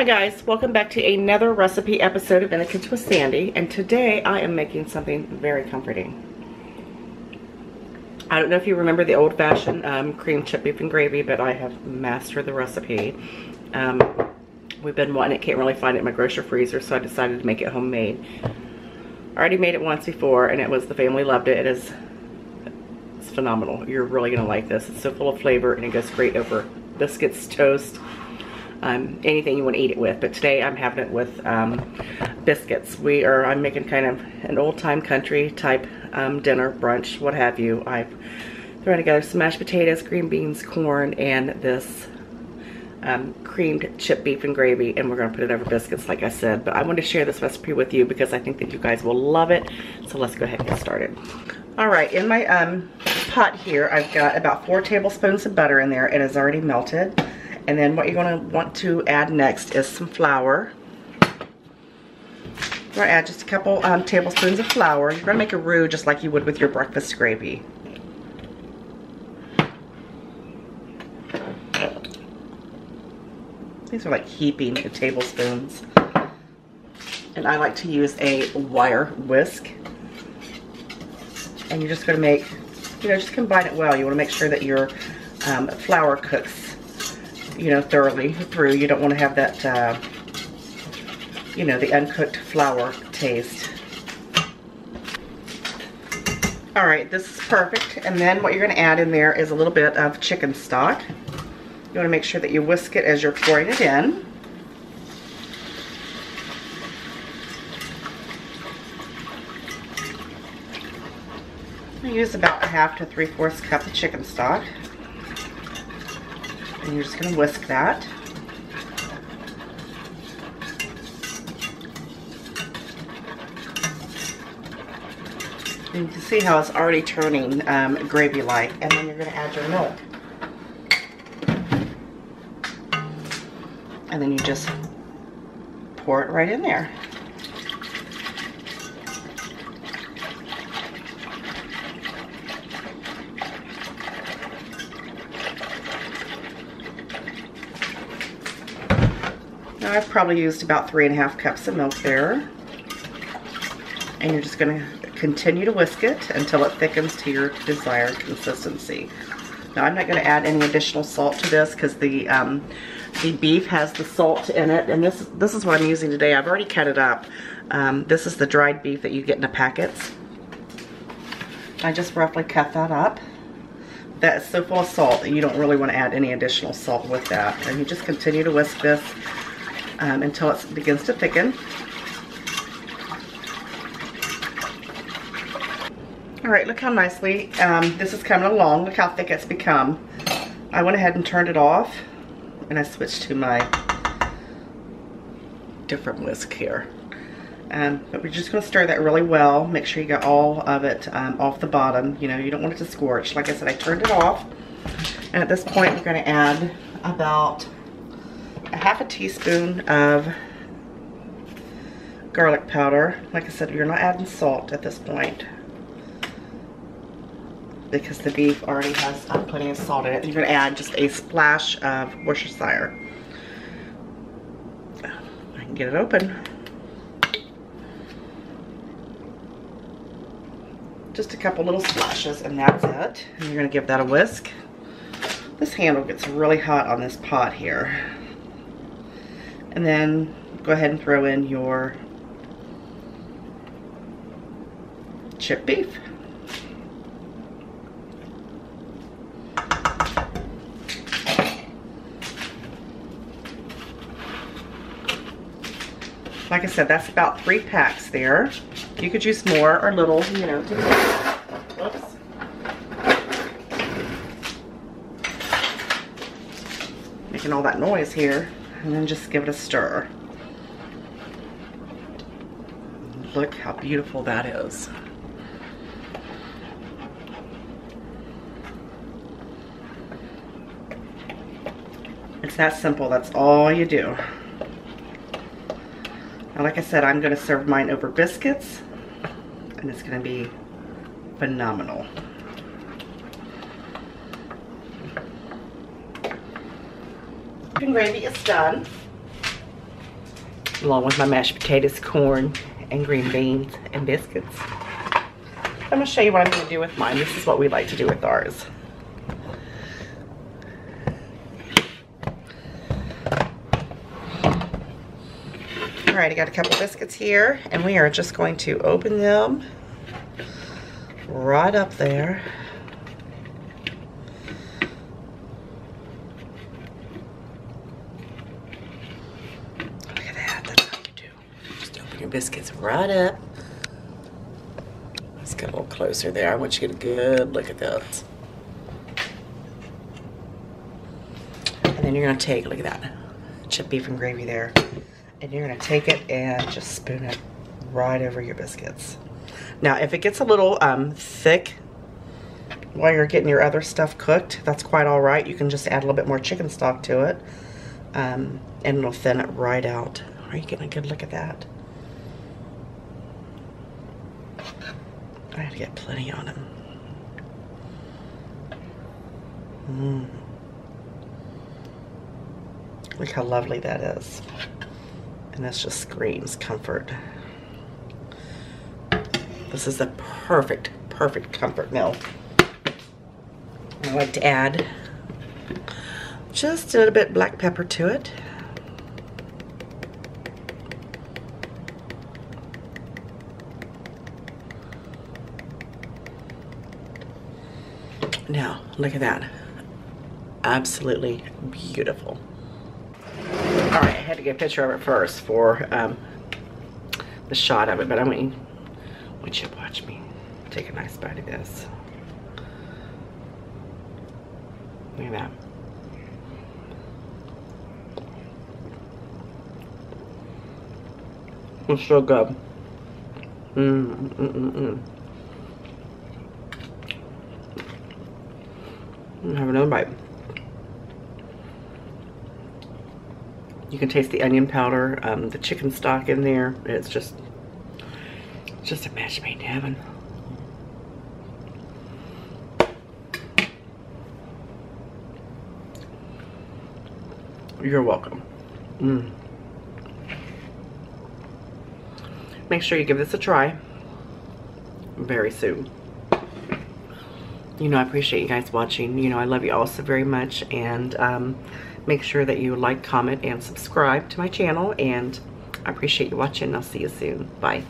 guys, welcome back to another recipe episode of In the Kitchen with Sandy, and today I am making something very comforting. I don't know if you remember the old-fashioned cream chip beef and gravy, but I have mastered the recipe. We've been wanting it, can't really find it in my grocery freezer, so I decided to make it homemade. I already made it once before, and the family loved it. It's phenomenal. You're really gonna like this. It's so full of flavor, and it goes great over biscuits, toast, anything you want to eat it with. But today I'm having it with biscuits. I'm making kind of an old-time country type dinner, brunch, what have you. I've thrown together some mashed potatoes, green beans, corn, and this creamed chip beef and gravy, and we're going to put it over biscuits like I said. But I want to share this recipe with you because I think that you guys will love it. So let's go ahead and get started. Alright, in my pot here I've got about 4 tablespoons of butter in there. It is already melted. And then what you're going to want to add next is some flour. You're going to add just a couple tablespoons of flour. You're going to make a roux just like you would with your breakfast gravy. These are like heaping tablespoons. And I like to use a wire whisk. And you're just going to make, just combine it well. You want to make sure that your flour cooks, thoroughly through. You don't want to have that, the uncooked flour taste. Alright, this is perfect. And then what you're going to add in there is a little bit of chicken stock. You want to make sure that you whisk it as you're pouring it in. I use about a half to 3/4 cup of chicken stock. And you're just going to whisk that. And you can see how it's already turning gravy-like. And then you're going to add your milk. And then you just pour it right in there. Now I've probably used about 3.5 cups of milk there. And you're just going to continue to whisk it until it thickens to your desired consistency. Now I'm not going to add any additional salt to this because the beef has the salt in it. And this is what I'm using today. I've already cut it up. This is the dried beef that you get in the packets. I just roughly cut that up. That is so full of salt that you don't really want to add any additional salt with that. And you just continue to whisk this until it begins to thicken. Alright, look how nicely this is coming along. Look how thick it's become. I went ahead and turned it off, and I switched to my different whisk here. But we're just going to stir that really well. Make sure you got all of it off the bottom. You don't want it to scorch. Like I said, I turned it off. And at this point, we're going to add about a half a teaspoon of garlic powder. Like I said, you're not adding salt at this point because the beef already has plenty of salt in it. You're going to add just a splash of Worcestershire. I can get it open. Just a couple little splashes, and that's it. And you're going to give that a whisk. This handle gets really hot on this pot here. And then go ahead and throw in your chipped beef. Like I said, that's about 3 packs there. You could use more or little, Whoops. Making all that noise here. And then just give it a stir. Look how beautiful that is. It's that simple. That's all you do. Now, like I said, I'm going to serve mine over biscuits, and it's going to be phenomenal. Chicken gravy is done. along with my mashed potatoes, corn, and green beans, and biscuits. I'm going to show you what I'm going to do with mine. This is what we like to do with ours. Alright, I got a couple biscuits here, and we are just going to open them right up there. Look at that, that's how you do. Just open your biscuits right up. Let's get a little closer there. I want you to get a good look at this. And then you're going to take, look at that, chipped beef and gravy there. And you're going to take it and just spoon it right over your biscuits. Now, if it gets a little thick while you're getting your other stuff cooked, that's quite all right. You can just add a little bit more chicken stock to it, and it'll thin it right out. Are you getting a good look at that? I had to get plenty on them. Look how lovely that is. And this just screams comfort. This is a perfect, perfect comfort meal. I like to add just a little bit black pepper to it. Now, look at that. Absolutely beautiful. All right, I had to get a picture of it first for the shot of it, but I want you to watch me take a nice bite of this. Look at that. It's so good. Have another bite. You can taste the onion powder, the chicken stock in there. It's just a match made in heaven. You're welcome. Make sure you give this a try very soon. You know, I appreciate you guys watching. You know, I love you all so very much. And make sure that you like, comment, and subscribe to my channel. And I appreciate you watching. I'll see you soon. Bye.